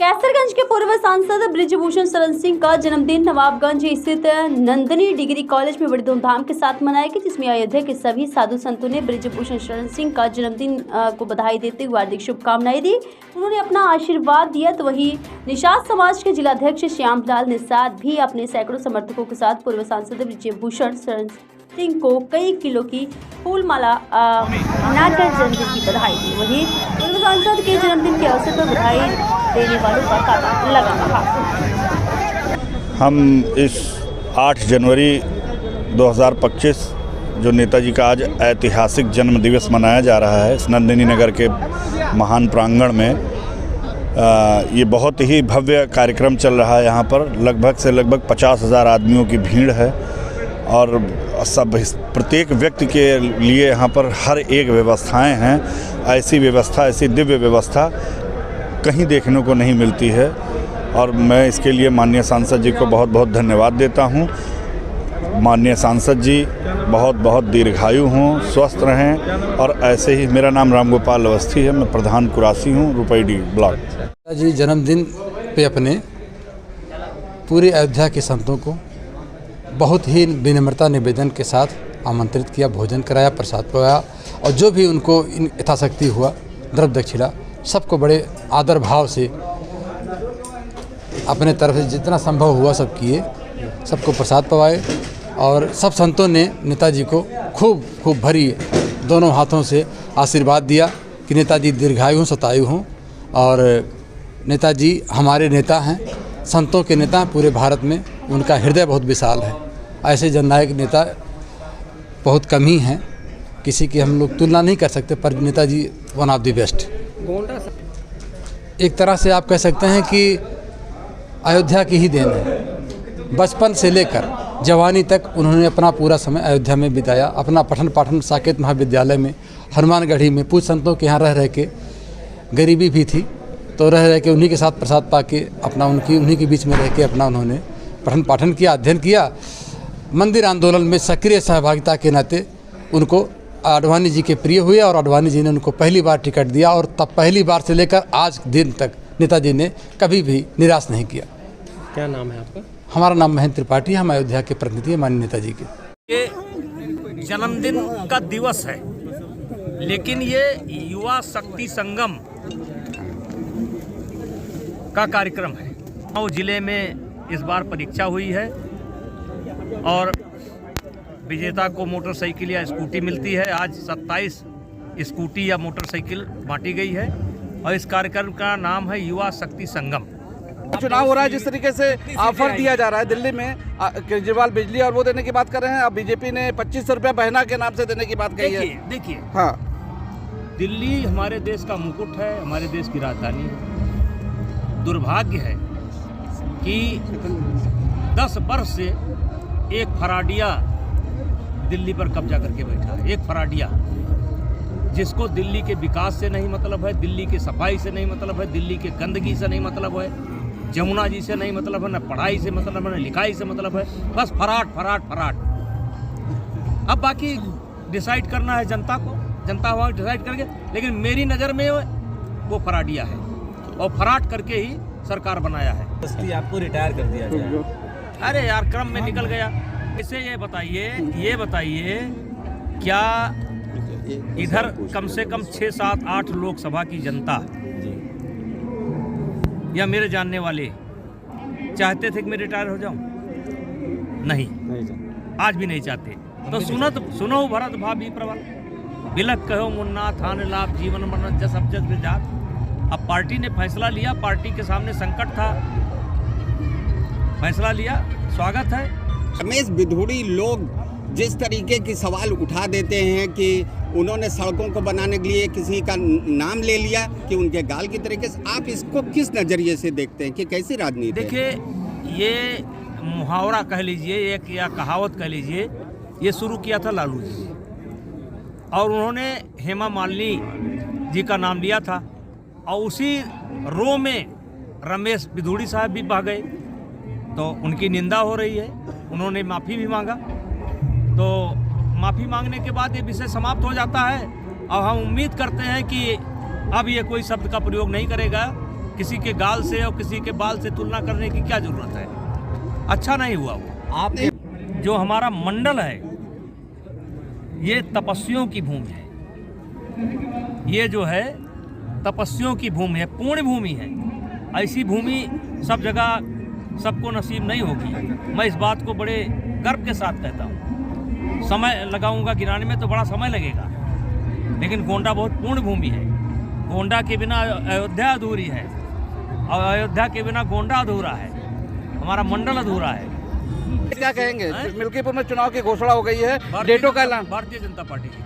कैसरगंज के पूर्व सांसद बृजभूषण शरण सिंह का जन्मदिन नवाबगंज स्थित नंदिनी डिग्री कॉलेज में बड़ी धूमधाम के साथ मनाया गया, जिसमें अयोध्या के सभी साधु संतों ने बृजभूषण शरण सिंह का जन्मदिन को बधाई देते हुए हार्दिक शुभकामनाएं दी। उन्होंने अपना आशीर्वाद दिया। तो वहीं निषाद समाज के जिलाध्यक्ष श्यामलाल निषाद भी अपने सैकड़ों समर्थकों के साथ पूर्व सांसद बृजभूषण शरण सिंह को कई किलो की फूल माला बनाकर जन्मदिन की बधाई दी। वहीं पूर्व सांसद के जन्मदिन के अवसर पर बधाई देने वालों का तांता लगा रहा। हम इस 8 जनवरी 2025 जो नेताजी का आज ऐतिहासिक जन्म दिवस मनाया जा रहा है इस नंदिनी नगर के महान प्रांगण में, ये बहुत ही भव्य कार्यक्रम चल रहा है। यहाँ पर लगभग 50,000 आदमियों की भीड़ है और सब प्रत्येक व्यक्ति के लिए यहाँ पर हर एक व्यवस्थाएं हैं। ऐसी व्यवस्था, ऐसी दिव्य व्यवस्था कहीं देखने को नहीं मिलती है और मैं इसके लिए माननीय सांसद जी को बहुत बहुत धन्यवाद देता हूँ। माननीय सांसद जी बहुत बहुत दीर्घायु हों, स्वस्थ रहें और ऐसे ही। मेरा नाम रामगोपाल अवस्थी है, मैं प्रधान कुरासी हूँ, रुपईडी ब्लॉक। जी जन्मदिन पे अपने पूरे अयोध्या के संतों को बहुत ही विनम्रता निवेदन के साथ आमंत्रित किया, भोजन कराया, प्रसाद पकाया और जो भी उनको यथाशक्ति हुआ द्रव्य दक्षिणा सबको बड़े आदर भाव से अपने तरफ से जितना संभव हुआ सब किए, सबको प्रसाद पवाए और सब संतों ने नेताजी को खूब भरी दोनों हाथों से आशीर्वाद दिया कि नेताजी दीर्घायु हों, शतायु हों। और नेताजी हमारे नेता हैं, संतों के नेता हैं पूरे भारत में, उनका हृदय बहुत विशाल है। ऐसे जननायक नेता बहुत कम ही हैं, किसी की हम लोग तुलना नहीं कर सकते, पर Netaji one of the best. एक तरह से आप कह सकते हैं कि अयोध्या की ही देन है। बचपन से लेकर जवानी तक उन्होंने अपना पूरा समय अयोध्या में बिताया। अपना पठन पाठन साकेत महाविद्यालय में, हनुमानगढ़ी में, पूज्य संतों के यहाँ रह के, गरीबी भी थी तो रह के उन्हीं के साथ प्रसाद पा के अपना उन्हीं के बीच में रह के अपना उन्होंने पठन पाठन किया, अध्ययन किया। मंदिर आंदोलन में सक्रिय सहभागिता के नाते उनको आडवाणी जी के प्रिय हुए और आडवाणी जी ने उनको पहली बार टिकट दिया और तब पहली बार से लेकर आज दिन तक नेताजी ने कभी भी निराश नहीं किया। क्या नाम है आपका? हमारा नाम महेंद्र त्रिपाठी, हम अयोध्या के प्रतिनिधि हैं माननीय नेताजी के। ये जन्मदिन का दिवस है, लेकिन ये युवा शक्ति संगम का कार्यक्रम है। मऊ जिले में इस बार परीक्षा हुई है और विजेता को मोटरसाइकिल या स्कूटी मिलती है। आज 27 स्कूटी या मोटरसाइकिल बांटी गई है और इस कार्यक्रम का नाम है युवा शक्ति संगम। चुनाव हो रहा है, जिस तरीके से ऑफर दिया जा रहा है दिल्ली में, केजरीवाल बिजली और वो देने की बात कर रहे हैं। अब बीजेपी ने 2500 रुपया बहना के नाम से देने की बात कही है। देखिए, हाँ, दिल्ली हमारे देश का मुकुट है, हमारे देश की राजधानी है। दुर्भाग्य है कि 10 वर्ष से एक फराडिया दिल्ली पर कब्जा करके बैठा है। एक फराडिया जिसको दिल्ली के विकास से नहीं मतलब है, दिल्ली की सफाई से नहीं मतलब है, दिल्ली के गंदगी से नहीं मतलब है, जमुना जी से नहीं मतलब है, न पढ़ाई से मतलब है, न लिखाई से मतलब है, बस फराट। अब बाकी डिसाइड करना है जनता को, जनता वहाँ डिसाइड करके, लेकिन मेरी नज़र में वो फराडिया है और फराट करके ही सरकार बनाया है। आपको रिटायर कर दिया जाए। अरे यार, क्रम में निकल गया। इसे ये बताइए क्या इधर कम से कम 6, 7, 8 लोकसभा की जनता या मेरे जानने वाले चाहते थे कि मैं रिटायर हो जाऊं? नहीं, आज भी नहीं चाहते। तो सुनो भरत भाभी प्रबल, बिलक कहो मुन्ना थान लाभ जीवन मरण जस अब जस जात। अब पार्टी ने फैसला लिया, पार्टी के सामने संकट था, फैसला लिया, स्वागत है। रमेश बिधूड़ी लोग जिस तरीके की सवाल उठा देते हैं कि उन्होंने सड़कों को बनाने के लिए किसी का नाम ले लिया कि उनके गाल की तरीके से, आप इसको किस नज़रिए से देखते हैं कि कैसी राजनीति? देखिए, ये मुहावरा कह लीजिए एक या कहावत कह लीजिए, ये शुरू किया था लालू जी और उन्होंने हेमा मालिनी जी का नाम लिया था और उसी रो में रमेश बिधूड़ी साहब भी बह गए, तो उनकी निंदा हो रही है। उन्होंने माफ़ी भी मांगा, तो माफ़ी मांगने के बाद ये विषय समाप्त हो जाता है और हम उम्मीद करते हैं कि अब ये कोई शब्द का प्रयोग नहीं करेगा किसी के गाल से और किसी के बाल से तुलना करने की क्या जरूरत है? अच्छा नहीं हुआ वो। आपने जो हमारा मंडल है ये तपस्वियों की भूमि है, ये जो है तपस्वियों की भूमि है, पुण्य भूमि है। ऐसी भूमि सब जगह सबको नसीब नहीं होगी। मैं इस बात को बड़े गर्व के साथ कहता हूँ। समय लगाऊंगा गिराने में तो बड़ा समय लगेगा, लेकिन गोंडा बहुत पूर्ण भूमि है। गोंडा के बिना अयोध्या अधूरी है और अयोध्या के बिना गोंडा अधूरा है, हमारा मंडल अधूरा है। क्या कहेंगे? मिल्कीपुर में चुनाव की घोषणा हो गई है, डेटों का ऐलान। भारतीय जनता पार्टी की